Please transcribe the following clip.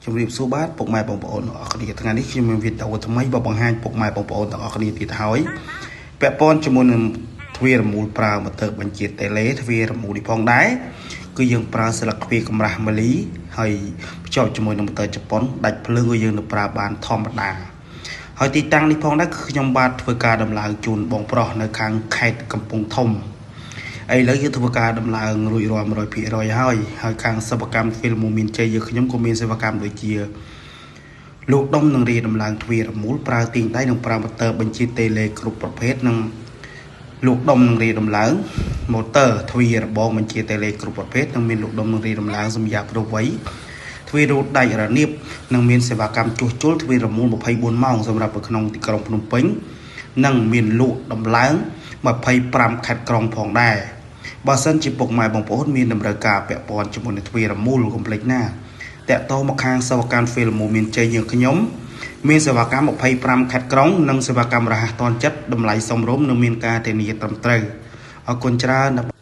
ជំរាបសួរបាទពុកម៉ែបងប្អូនទាំងអស់គ្នាថ្ងៃនេះខ្ញុំមានវីដេអូថ្មីបង្ហាញពុកម៉ែបងប្អូនទាំងអស់គ្នាទៀតហើយពាក់ព័ន្ធជាមួយនឹងទ្វារមូលប្រើមកទៅបញ្ជាតេឡេទ្វារមូលនេះផងដែរគឺយើងប្រើស្លឹកទ្វារកម្រាស់ម៉ាលីហើយភ្ជាប់ជាមួយនឹងម៉ូទ័រជប៉ុនដាច់ភ្លើងឲ្យយើងនឹងប្រើបានធម្មតាហើយទីតាំងនេះផងដែរគឺខ្ញុំបាទធ្វើការដំឡើងជូនបងប្រុសនៅខាងខេត្តកំពង់ធំឥឡូវយើងធ្វើការដំឡើងរួចរាល់ 100% ហើយខាងសិប្បកម្មហ្វីលមូមានជ័យយើងខ្ញុំក៏មានសិប្បកម្មដូចជាលោកដុំនឹងរៀបដំឡើងទ្វារមូលប្រើទីងដៃនិងប្រើម៉ូទ័របញ្ជាតេឡេគ្រប់ប្រភេទនិងលោកដុំនឹងរៀបដំឡើងម៉ូទ័រទ្វាររបងបញ្ជាតេឡេគ្រប់ប្រភេទនិងមានលោកដុំនឹងរៀបដំឡើងសម្រាប់គ្រប់វ័យទ្វាររត់ដាច់រនាបនិងមានសេវាកម្មជួសជុលទ្វាររមូល24ម៉ោងសម្រាប់នៅក្នុងទីក្រុងភ្នំពេញនិងមានលក់ដំឡើង25ខេត្តក្រុងផងដែរបើសិនជាពុកម៉ែបងប្អូនមានតម្រូវការពាក់ព័ន្ធជាមួយនឹងទ្វាររមូលកុំភ្លេចណាតាក់ទងមកខាងសេវាកម្មហ្វីលមូមានជ័យយើងខ្ញុំមានសេវាកម្ម25ខេត្តក្រុងនិងសេវាកម្មរហ័សទាន់ចិត្តតម្លៃសមរម្យនិងមានការធានាត្រឹមត្រូវអរគុណច្រើន